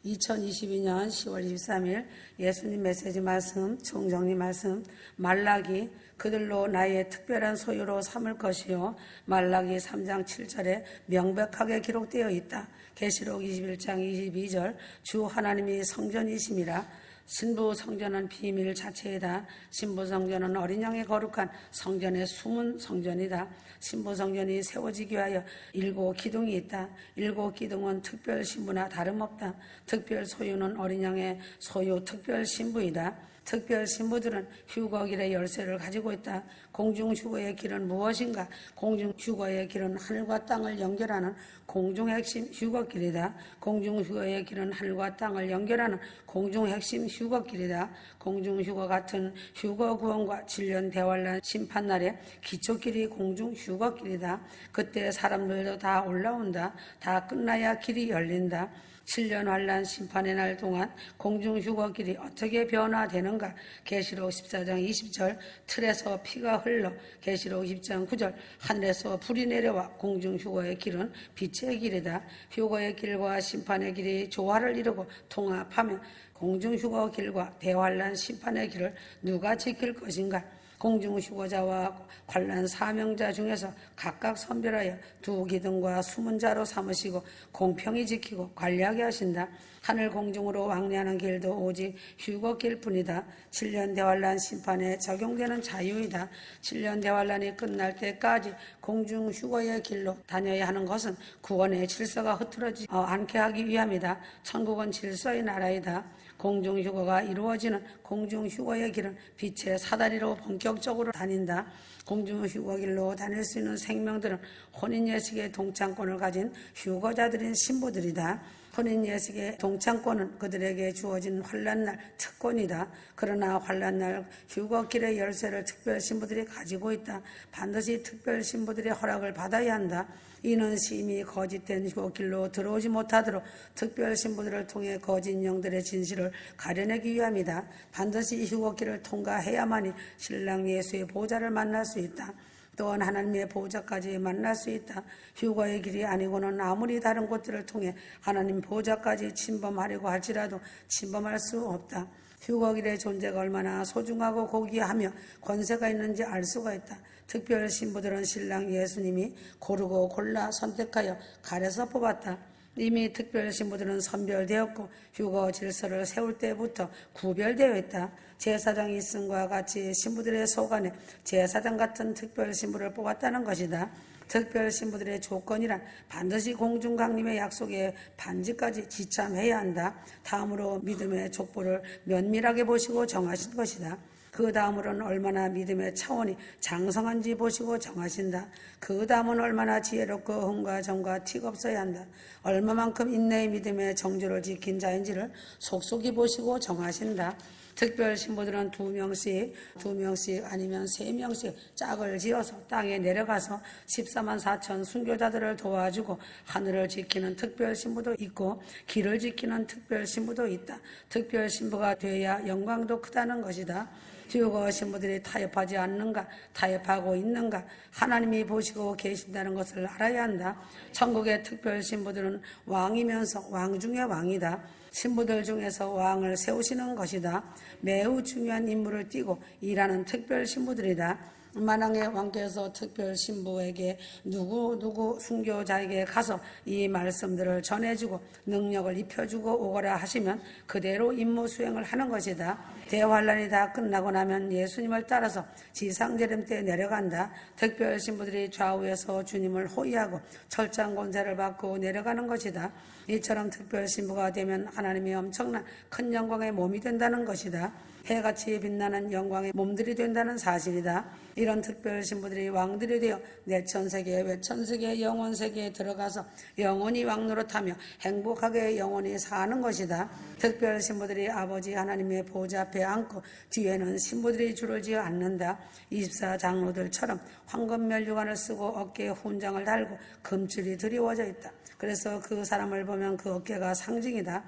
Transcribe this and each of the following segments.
2022년 10월 23일 예수님 메시지 말씀, 총정리 말씀, 말라기 그들로 나의 특별한 소유로 삼을 것이요. 말라기 3장 7절에 명백하게 기록되어 있다. 계시록 21장 22절 주 하나님이 성전이심이라. 신부 성전은 비밀 자체이다. 신부 성전은 어린 양의 거룩한 성전의 숨은 성전이다. 신부 성전이 세워지기 위하여 7 기둥이 있다. 7 기둥은 특별 신부나 다름없다. 특별 소유는 어린 양의 소유 특별 신부이다. 특별 신부들은 휴거길의 열쇠를 가지고 있다. 공중 휴거의 길은 무엇인가? 공중 휴거의 길은 하늘과 땅을 연결하는 공중 핵심 휴거길이다. 공중 휴거의 길은 하늘과 땅을 연결하는 공중 핵심 휴거길이다. 공중 휴거 같은 휴거 구원과 진련 대환란 심판날의 기초길이 공중 휴거길이다. 그때 사람들도 다 올라온다. 다 끝나야 길이 열린다. 7년 환란 심판의 날 동안 공중 휴거길이 어떻게 변화되는가? 계시록 14장 20절 틀에서 피가 흘러. 계시록 20장 9절 하늘에서 불이 내려와. 공중 휴거의 길은 빛의 길이다. 휴거의 길과 심판의 길이 조화를 이루고 통합하면 공중 휴거 길과 대환란 심판의 길을 누가 지킬 것인가? 공중 휴거자와 환란 사명자 중에서 각각 선별하여 2 기둥과 숨은 자로 삼으시고 공평히 지키고 관리하게 하신다. 하늘 공중으로 왕래하는 길도 오직 휴거길 뿐이다. 7년 대환란 심판에 적용되는 자유이다. 7년 대환란이 끝날 때까지 공중 휴거의 길로 다녀야 하는 것은 구원의 질서가 흐트러지지 않게 하기 위함이다. 천국은 질서의 나라이다. 공중 휴거가 이루어지는 공중 휴거의 길은 빛의 사다리로 본격적으로 다닌다. 공중 휴거길로 다닐 수 있는 생명들은 혼인예식의 동창권을 가진 휴거자들인 신부들이다. 혼인예식의 동창권은 그들에게 주어진 환란날 특권이다. 그러나 환란날 휴거길의 열쇠를 특별 신부들이 가지고 있다. 반드시 특별 신부들의 허락을 받아야 한다. 이는 심히 거짓된 휴거길로 들어오지 못하도록 특별 신부들을 통해 거짓 영들의 진실을 가려내기 위함이다. 반드시 휴거길을 통과해야만이 신랑 예수의 보좌를 만날 수 있다. 또한 하나님의 보좌까지 만날 수 있다. 휴거의 길이 아니고는 아무리 다른 곳들을 통해 하나님 보좌까지 침범하려고 할지라도 침범할 수 없다. 휴거길의 존재가 얼마나 소중하고 고귀하며 권세가 있는지 알 수가 있다. 특별 신부들은 신랑 예수님이 고르고 골라 선택하여 가려서 뽑았다. 이미 특별 신부들은 선별되었고 휴거 질서를 세울 때부터 구별되어 있다. 제사장이 있음과 같이 신부들의 소관에 제사장 같은 특별 신부를 뽑았다는 것이다. 특별 신부들의 조건이란 반드시 공중 강림의 약속에 반지까지 지참해야 한다. 다음으로 믿음의 족보를 면밀하게 보시고 정하신 것이다. 그 다음으로는 얼마나 믿음의 차원이 장성한지 보시고 정하신다. 그 다음은 얼마나 지혜롭고 흥과 정과 틱 없어야 한다. 얼마만큼 인내의 믿음의 정조를 지킨 자인지를 속속히 보시고 정하신다. 특별 신부들은 2명씩 아니면 3명씩 짝을 지어서 땅에 내려가서 14만 4천 순교자들을 도와주고 하늘을 지키는 특별 신부도 있고 길을 지키는 특별 신부도 있다. 특별 신부가 돼야 영광도 크다는 것이다. 휴거 신부들이 타협하지 않는가, 타협하고 있는가 하나님이 보시고 계신다는 것을 알아야 한다. 천국의 특별 신부들은 왕이면서 왕 중의 왕이다. 신부들 중에서 왕을 세우시는 것이다. 매우 중요한 임무를 띠고 일하는 특별 신부들이다. 만왕의 왕께서 특별 신부에게 누구 순교자에게 가서 이 말씀들을 전해주고 능력을 입혀주고 오거라 하시면 그대로 임무 수행을 하는 것이다. 대환란이 다 끝나고 나면 예수님을 따라서 지상재림 때 내려간다. 특별 신부들이 좌우에서 주님을 호위하고 철장 권세를 받고 내려가는 것이다. 이처럼 특별 신부가 되면 하나님의 엄청난 큰 영광의 몸이 된다는 것이다. 해같이 빛나는 영광의 몸들이 된다는 사실이다. 이런 특별 신부들이 왕들이 되어 내천세계 외천세계 영원세계에 들어가서 영원히 왕노릇하며 행복하게 영원히 사는 것이다. 특별 신부들이 아버지 하나님의 보좌 앞에 앉고 뒤에는 신부들이 줄을 지어 앉는다. 24장로들처럼 황금면류관을 쓰고 어깨에 훈장을 달고 금줄이 드리워져 있다. 그래서 그 사람을 보면 그 어깨가 상징이다.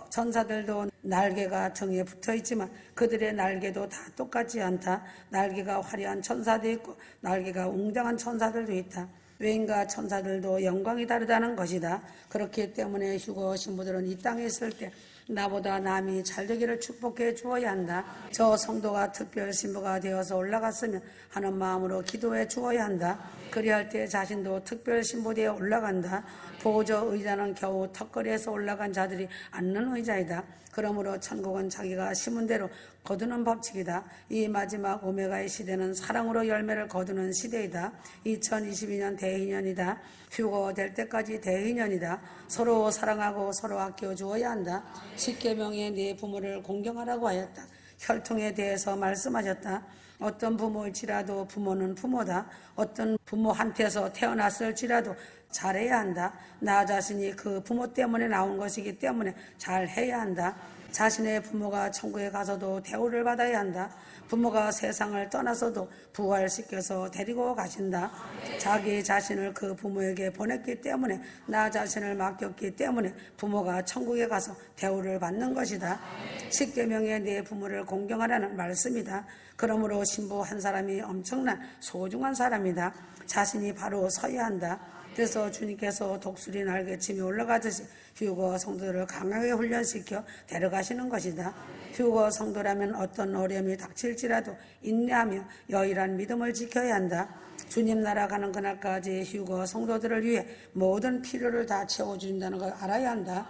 천사들도 날개가 등에 붙어 있지만 그들의 날개도 다 똑같지 않다. 날개가 화려한 천사도 있고 날개가 웅장한 천사들도 있다. 외인과 천사들도 영광이 다르다는 것이다. 그렇기 때문에 휴거 신부들은 이 땅에 있을 때 나보다 남이 잘되기를 축복해 주어야 한다. 저 성도가 특별 신부가 되어서 올라갔으면 하는 마음으로 기도해 주어야 한다. 그리할 때 자신도 특별 신부되어 올라간다. 보조 의자는 겨우 턱걸이에서 올라간 자들이 앉는 의자이다. 그러므로 천국은 자기가 심은 대로 거두는 법칙이다. 이 마지막 오메가의 시대는 사랑으로 열매를 거두는 시대이다. 2022년 대희년이다. 휴거될 때까지 대희년이다. 서로 사랑하고 서로 아껴주어야 한다. 십계명에 네 부모를 공경하라고 하였다. 혈통에 대해서 말씀하셨다. 어떤 부모일지라도 부모는 부모다. 어떤 부모한테서 태어났을지라도 잘해야 한다. 나 자신이 그 부모 때문에 나온 것이기 때문에 잘해야 한다. 자신의 부모가 천국에 가서도 대우를 받아야 한다. 부모가 세상을 떠나서도 부활시켜서 데리고 가신다. 자기 자신을 그 부모에게 보냈기 때문에 나 자신을 맡겼기 때문에 부모가 천국에 가서 대우를 받는 것이다. 십계명에 네 부모를 공경하라는 말씀이다. 그러므로 신부 한 사람이 엄청난 소중한 사람이다. 자신이 바로 서야 한다. 그래서 주님께서 독수리 날개침이 올라가듯이 휴거 성도를 강하게 훈련시켜 데려가시는 것이다. 휴거 성도라면 어떤 어려움이 닥칠지라도 인내하며 여일한 믿음을 지켜야 한다. 주님 나라 가는 그날까지 휴거 성도들을 위해 모든 필요를 다 채워준다는 걸 알아야 한다.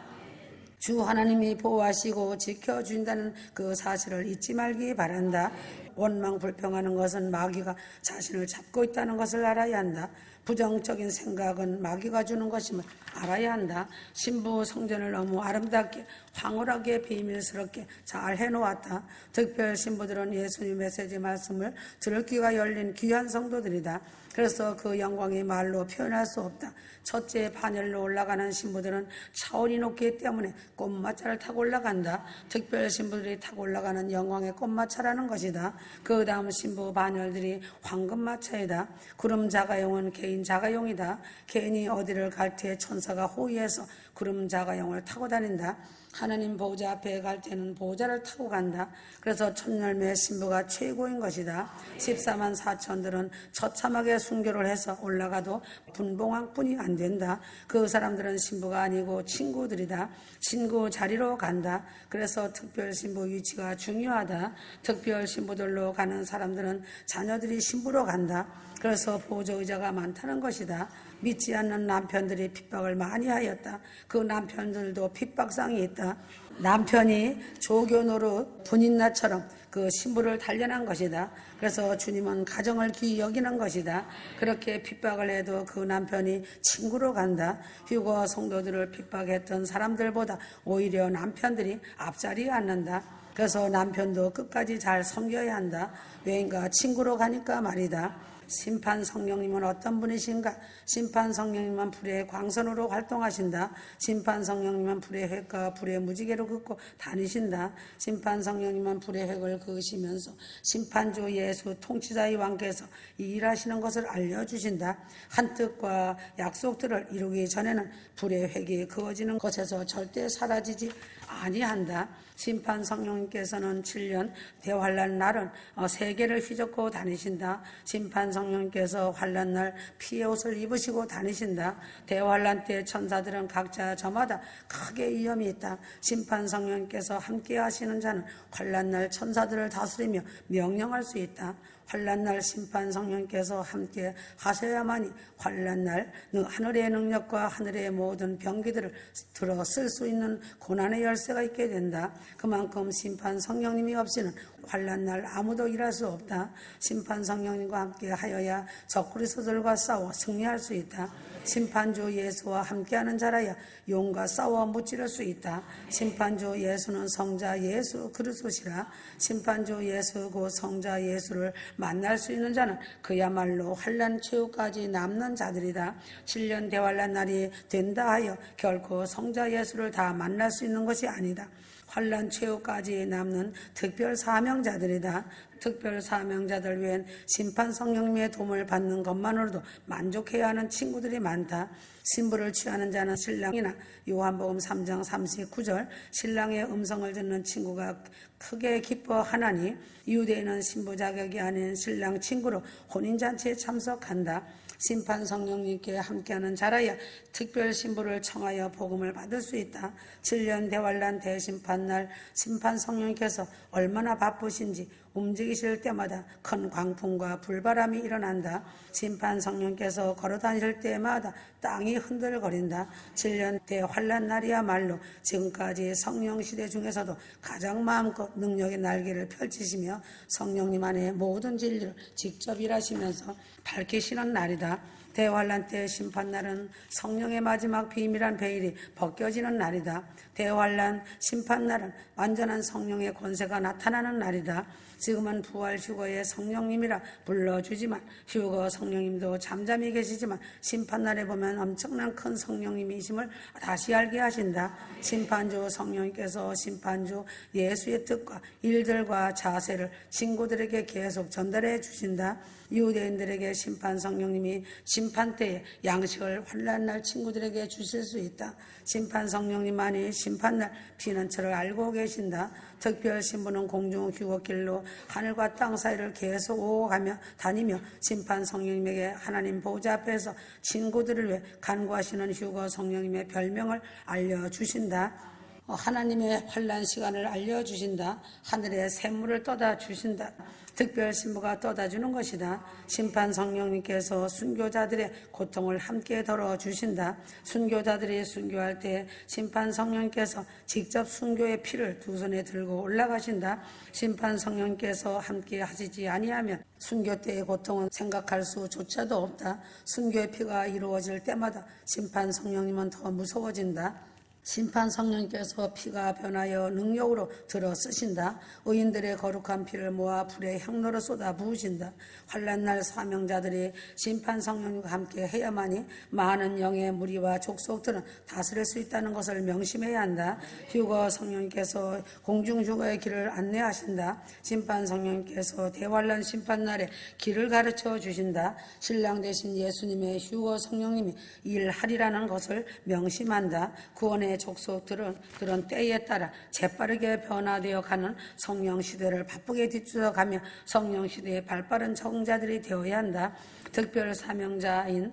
주 하나님이 보호하시고 지켜준다는 그 사실을 잊지 말기 바란다. 원망 불평하는 것은 마귀가 자신을 잡고 있다는 것을 알아야 한다. 부정적인 생각은 마귀가 주는 것임을 알아야 한다. 신부 성전을 너무 아름답게 황홀하게 비밀스럽게 잘 해놓았다. 특별 신부들은 예수님 메시지 말씀을 들을 귀가 열린 귀한 성도들이다. 그래서 그 영광이 말로 표현할 수 없다. 첫째 반열로 올라가는 신부들은 차원이 높기 때문에 꽃마차를 타고 올라간다. 특별 신부들이 타고 올라가는 영광의 꽃마차라는 것이다. 그 다음 신부 반열들이 황금마차이다. 구름 자가용은 개인 자가용이다. 개인이 어디를 갈 때 천사가 호위해서 구름 자가용을 타고 다닌다. 하나님 보좌 앞에 갈 때는 보좌를 타고 간다. 그래서 천열매 신부가 최고인 것이다. 14만 4천들은 처참하게 순교를 해서 올라가도 분봉왕뿐이 안 된다. 그 사람들은 신부가 아니고 친구들이다. 친구 자리로 간다. 그래서 특별 신부 위치가 중요하다. 특별 신부들로 가는 사람들은 자녀들이 신부로 간다. 그래서 보조의자가 많다는 것이다. 믿지 않는 남편들이 핍박을 많이 하였다. 그 남편들도 핍박상이 있다. 남편이 조교 노릇 분인나처럼 그 신부를 단련한 것이다. 그래서 주님은 가정을 귀히 여기는 것이다. 그렇게 핍박을 해도 그 남편이 친구로 간다. 휴거 성도들을 핍박했던 사람들보다 오히려 남편들이 앞자리에 앉는다. 그래서 남편도 끝까지 잘 섬겨야 한다. 외인과 친구로 가니까 말이다. 심판 성령님은 어떤 분이신가? 심판 성령님은 불의 광선으로 활동하신다. 심판 성령님은 불의 획과 불의 무지개로 긋고 다니신다. 심판 성령님은 불의 획을 그으시면서 심판주 예수 통치자의 왕께서 일하시는 것을 알려주신다. 한 뜻과 약속들을 이루기 전에는 불의 획이 그어지는 것에서 절대 사라지지 아니한다. 심판 성령님께서는 7년 대환란 날은 세계를 휘젓고 다니신다. 심판 성령님께서 환란 날 피의 옷을 입으시고 다니신다. 대환란 때 천사들은 각자 저마다 크게 위험이 있다. 심판 성령님께서 함께 하시는 자는 환란 날 천사들을 다스리며 명령할 수 있다. 환란 날 심판 성령께서 함께 하셔야만이 환란 날 하늘의 능력과 하늘의 모든 병기들을 들어 쓸 수 있는 고난의 열쇠가 있게 된다. 그만큼 심판 성령님이 없이는 환란 날 아무도 일할 수 없다. 심판 성령님과 함께 하여야 적그리스도들과 싸워 승리할 수 있다. 심판주 예수와 함께하는 자라야 용과 싸워 무찌를 수 있다. 심판주 예수는 성자 예수 그리스도시라. 심판주 예수 그 성자 예수를 만날 수 있는 자는 그야말로 환란 최후까지 남는 자들이다. 7년 대환란 날이 된다 하여 결코 성자 예수를 다 만날 수 있는 것이 아니다. 환란 최후까지 남는 특별 사명자들이다. 특별 사명자들 외엔 심판 성령님의 도움을 받는 것만으로도 만족해야 하는 친구들이 많다. 신부를 취하는 자는 신랑이나 요한복음 3장 39절 신랑의 음성을 듣는 친구가 크게 기뻐하나니 유대인은 신부 자격이 아닌 신랑 친구로 혼인잔치에 참석한다. 심판 성령님께 함께하는 자라야 특별 신부를 청하여 복음을 받을 수 있다. 7년 대환란 대심판날 심판 성령님께서 얼마나 바쁘신지 움직이실 때마다 큰 광풍과 불바람이 일어난다. 심판 성령께서 걸어다닐 때마다 땅이 흔들거린다. 7년 대환란 날이야말로 지금까지 성령 시대 중에서도 가장 마음껏 능력의 날개를 펼치시며 성령님 안에 모든 진리를 직접 일하시면서 밝히시는 날이다. 대환란 때 심판날은 성령의 마지막 비밀한 베일이 벗겨지는 날이다. 대환란 심판날은 완전한 성령의 권세가 나타나는 날이다. 지금은 부활 휴거의 성령님이라 불러주지만 휴거 성령님도 잠잠히 계시지만 심판날에 보면 엄청난 큰 성령님이심을 다시 알게 하신다. 심판주 성령님께서 심판주 예수의 뜻과 일들과 자세를 친구들에게 계속 전달해 주신다. 유대인들에게 심판 성령님이 심판 때에 양식을 환난날 친구들에게 주실 수 있다. 심판 성령님만이 심판날 피난처를 알고 계신다. 특별 신부는 공중 휴거길로 하늘과 땅 사이를 계속 오고 가며 다니며 심판 성령님에게 하나님 보좌 앞에서 친구들을 위해 간구하시는 휴거 성령님의 별명을 알려주신다. 하나님의 환난 시간을 알려주신다. 하늘의 샘물을 떠다 주신다. 특별 신부가 떠다 주는 것이다. 심판 성령님께서 순교자들의 고통을 함께 덜어주신다. 순교자들이 순교할 때 심판 성령님께서 직접 순교의 피를 두 손에 들고 올라가신다. 심판 성령님께서 함께 하시지 아니하면 순교 때의 고통은 생각할 수조차도 없다. 순교의 피가 이루어질 때마다 심판 성령님은 더 무서워진다. 심판 성령께서 피가 변하여 능력으로 들어 쓰신다. 의인들의 거룩한 피를 모아 불의 향로로 쏟아 부으신다. 환난날 사명자들이 심판 성령님과 함께 해야만이 많은 영의 무리와 족속들은 다스릴 수 있다는 것을 명심해야 한다. 휴거 성령님께서 공중 휴거의 길을 안내하신다. 심판 성령님께서 대환난 심판날에 길을 가르쳐 주신다. 신랑 되신 예수님의 휴거 성령님이 일하리라는 것을 명심한다. 구원의 족속들은 그런 때에 따라 재빠르게 변화되어 가는 성령 시대를 바쁘게 뒤쫓아가며 성령 시대의 발빠른 적응자들이 되어야 한다. 특별 사명자인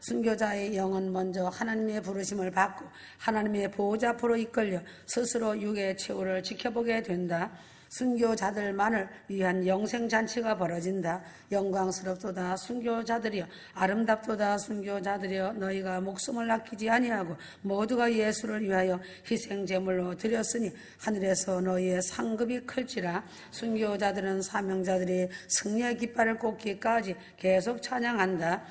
순교자의 영은 먼저 하나님의 부르심을 받고 하나님의 보호자 앞으로 이끌려 스스로 육의 최후를 지켜보게 된다. 순교자들만을 위한 영생잔치가 벌어진다. 영광스럽도다 순교자들이여, 아름답도다 순교자들이여, 너희가 목숨을 아끼지 아니하고 모두가 예수를 위하여 희생제물로 드렸으니 하늘에서 너희의 상급이 클지라. 순교자들은 사명자들이 승리의 깃발을 꽂기까지 계속 찬양한다.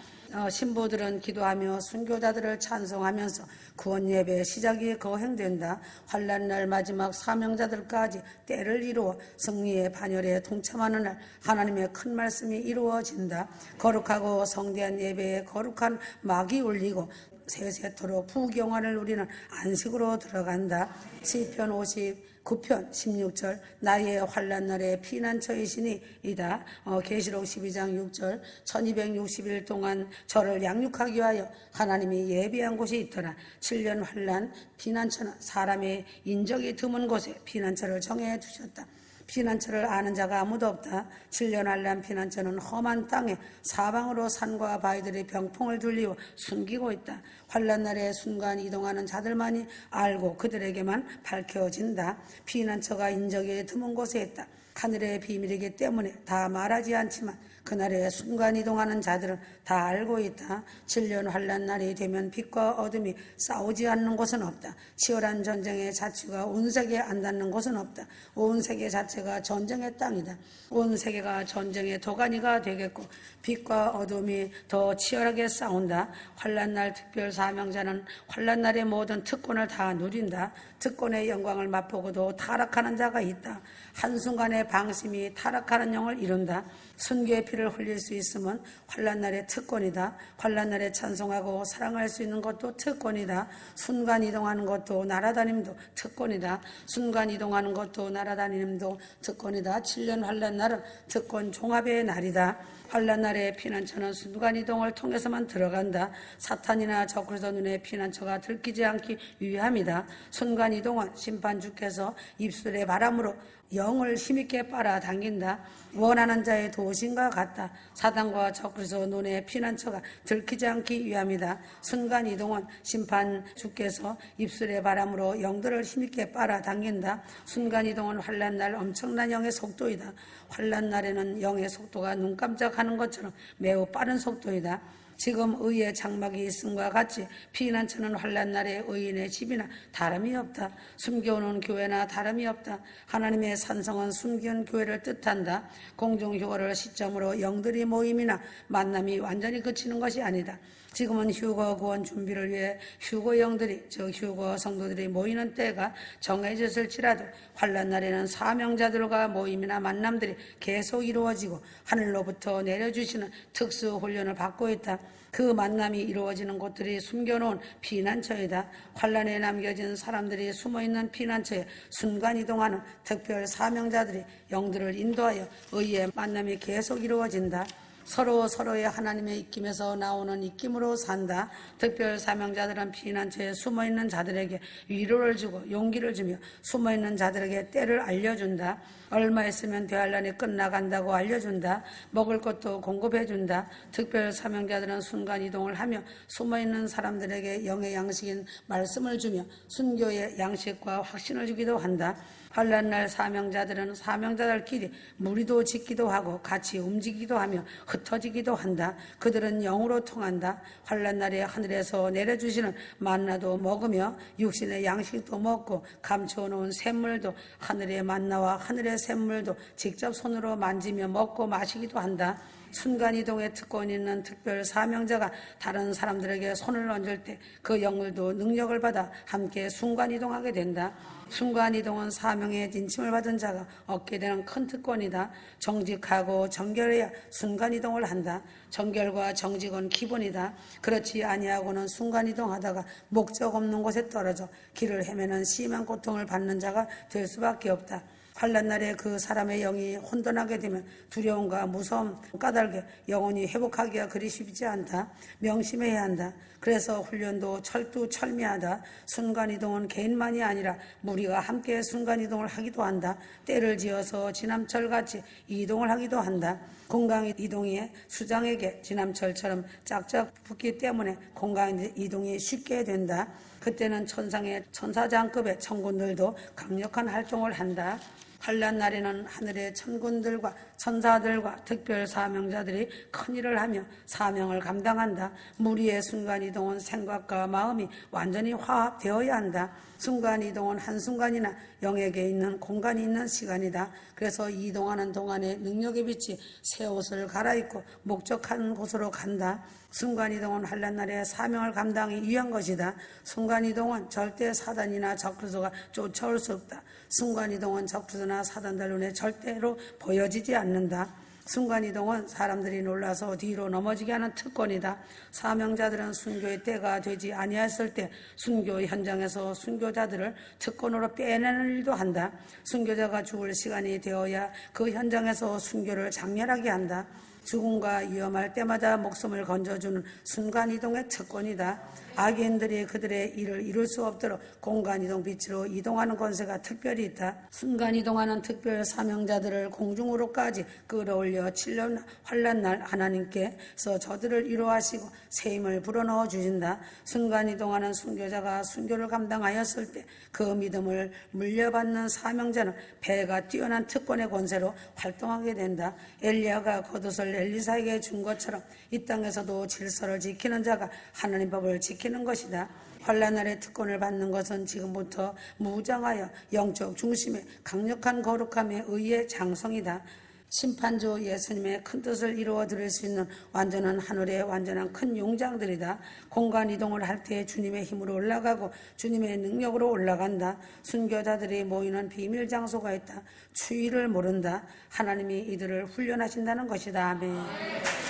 신부들은 기도하며 순교자들을 찬송하면서 구원 예배의 시작이 거행된다. 환난날 마지막 사명자들까지 때를 이루어 승리의 반열에 동참하는 날 하나님의 큰 말씀이 이루어진다. 거룩하고 성대한 예배에 거룩한 막이 울리고 세세토록 부경화를 누리는 안식으로 들어간다. 시편 59편 16절 나의 환난날에 피난처이시니 이다. 계시록 12장 6절 1260일 동안 저를 양육하기 위하여 하나님이 예비한 곳이 있더라. 7년 환난 피난처는 사람의 인적이 드문 곳에 피난처를 정해 두셨다. 피난처를 아는 자가 아무도 없다. 7년 환난 피난처는 험한 땅에 사방으로 산과 바위들이 병풍을 둘리워 숨기고 있다. 환난날에 순간 이동하는 자들만이 알고 그들에게만 밝혀진다. 피난처가 인적이 드문 곳에 있다. 하늘의 비밀이기 때문에 다 말하지 않지만 그날에 순간 이동하는 자들은 다 알고 있다. 7년 환난날이 되면 빛과 어둠이 싸우지 않는 곳은 없다. 치열한 전쟁의 자취가 온 세계에 안 닿는 곳은 없다. 온 세계 자체가 전쟁의 땅이다. 온 세계가 전쟁의 도가니가 되겠고 빛과 어둠이 더 치열하게 싸운다. 환난날 특별 사명자는 환난날의 모든 특권을 다 누린다. 특권의 영광을 맛보고도 타락하는 자가 있다. 한순간의 방심이 타락하는 영을 이룬다. 순교의 피를 흘릴 수 있으면 환난날의 특권이다. 환난날에 찬송하고 사랑할 수 있는 것도 특권이다. 순간 이동하는 것도 날아다님도 특권이다. 순간 이동하는 것도 날아다님도 특권이다. 7년 환난날은 특권 종합의 날이다. 환난날의 피난처는 순간 이동을 통해서만 들어간다. 사탄이나 적그리스도 눈에 피난처가 들키지 않기 위함이다. 순간 이동은 심판주께서 입술의 바람으로 영을 힘있게 힘있게 빨아당긴다. 원하는 자의 도신과 같다. 사단과 적그리스도 눈의 피난처가 들키지 않기 위함이다. 순간이동은 심판 주께서 입술의 바람으로 영들을 힘있게 빨아당긴다. 순간이동은 환난날 엄청난 영의 속도이다. 환난날에는 영의 속도가 눈 깜짝하는 것처럼 매우 빠른 속도이다. 지금 의의 장막이 있음과 같이 피난처는 환난날에 의인의 집이나 다름이 없다. 숨겨오는 교회나 다름이 없다. 하나님의 산성은 숨기는 교회를 뜻한다. 공중휴거를 시점으로 영들이 모임이나 만남이 완전히 그치는 것이 아니다. 지금은 휴거 구원 준비를 위해 휴거 영들이 즉 휴거 성도들이 모이는 때가 정해졌을지라도 환난날에는 사명자들과 모임이나 만남들이 계속 이루어지고 하늘로부터 내려주시는 특수 훈련을 받고 있다. 그 만남이 이루어지는 곳들이 숨겨놓은 피난처이다. 환난에 남겨진 사람들이 숨어있는 피난처에 순간이동하는 특별 사명자들이 영들을 인도하여 의의 만남이 계속 이루어진다. 서로의 하나님의 입김에서 나오는 입김으로 산다. 특별 사명자들은 피난처에 숨어있는 자들에게 위로를 주고 용기를 주며 숨어있는 자들에게 때를 알려준다. 얼마 있으면 대환란이 끝나간다고 알려준다. 먹을 것도 공급해준다. 특별 사명자들은 순간이동을 하며 숨어있는 사람들에게 영의 양식인 말씀을 주며 순교의 양식과 확신을 주기도 한다. 환난날 사명자들은 사명자들끼리 무리도 짓기도 하고 같이 움직이기도 하며 흩어지기도 한다. 그들은 영으로 통한다. 환난날에 하늘에서 내려주시는 만나도 먹으며 육신의 양식도 먹고 감춰놓은 샘물도 하늘의 만나와 하늘의 샘물도 직접 손으로 만지며 먹고 마시기도 한다. 순간이동의 특권이 있는 특별 사명자가 다른 사람들에게 손을 얹을 때 그 영물도 능력을 받아 함께 순간이동하게 된다. 순간이동은 사명의 인침을 받은 자가 얻게 되는 큰 특권이다. 정직하고 정결해야 순간이동을 한다. 정결과 정직은 기본이다. 그렇지 아니하고는 순간이동하다가 목적 없는 곳에 떨어져 길을 헤매는 심한 고통을 받는 자가 될 수밖에 없다. 환난날에 그 사람의 영이 혼돈하게 되면 두려움과 무서움, 까닭에 영혼이 회복하기가 그리 쉽지 않다. 명심해야 한다. 그래서 훈련도 철두철미하다. 순간이동은 개인만이 아니라 무리가 함께 순간이동을 하기도 한다. 때를 지어서 지남철같이 이동을 하기도 한다. 공간이동이 수장에게 지남철처럼 짝짝 붙기 때문에 공간이동이 쉽게 된다. 그때는 천상의 천사장급의 천군들도 강력한 활동을 한다. 환난날에는 하늘의 천군들과 천사들과 특별 사명자들이 큰일을 하며 사명을 감당한다. 무리의 순간이동은 생각과 마음이 완전히 화합되어야 한다. 순간이동은 한순간이나 영에게 있는 공간이 있는 시간이다. 그래서 이동하는 동안에 능력의 빛이 새 옷을 갈아입고 목적한 곳으로 간다. 순간이동은 환난날에 사명을 감당하기 위한 것이다. 순간이동은 절대 사단이나 적그리스도가 쫓아올 수 없다. 순간이동은 적그리스도나 사단들 눈에 절대로 보여지지 않는다. 순간이동은 사람들이 놀라서 뒤로 넘어지게 하는 특권이다. 사명자들은 순교의 때가 되지 아니했을 때 순교 현장에서 순교자들을 특권으로 빼내는 일도 한다. 순교자가 죽을 시간이 되어야 그 현장에서 순교를 장렬하게 한다. 죽음과 위험할 때마다 목숨을 건져주는 순간이동의 특권이다. 악인들이 그들의 일을 이룰 수 없도록 공간이동 빛으로 이동하는 권세가 특별히 있다. 순간이동하는 특별 사명자들을 공중으로까지 끌어올려 7년 환난날 하나님께서 저들을 위로하시고 새 힘을 불어넣어 주신다. 순간이동하는 순교자가 순교를 감당하였을 때 그 믿음을 물려받는 사명자는 배가 뛰어난 특권의 권세로 활동하게 된다. 엘리야가 겉옷을 엘리사에게 준 것처럼 이 땅에서도 질서를 지키는 자가 하나님 법을 지키는 것이다. 환난날의 특권을 받는 것은 지금부터 무장하여 영적 중심의 강력한 거룩함의 의의 장성이다. 심판주 예수님의 큰 뜻을 이루어 드릴 수 있는 완전한 하늘의 완전한 큰 용장들이다. 공간 이동을 할 때 주님의 힘으로 올라가고 주님의 능력으로 올라간다. 순교자들이 모이는 비밀 장소가 있다. 추위를 모른다. 하나님이 이들을 훈련하신다는 것이다. 아멘.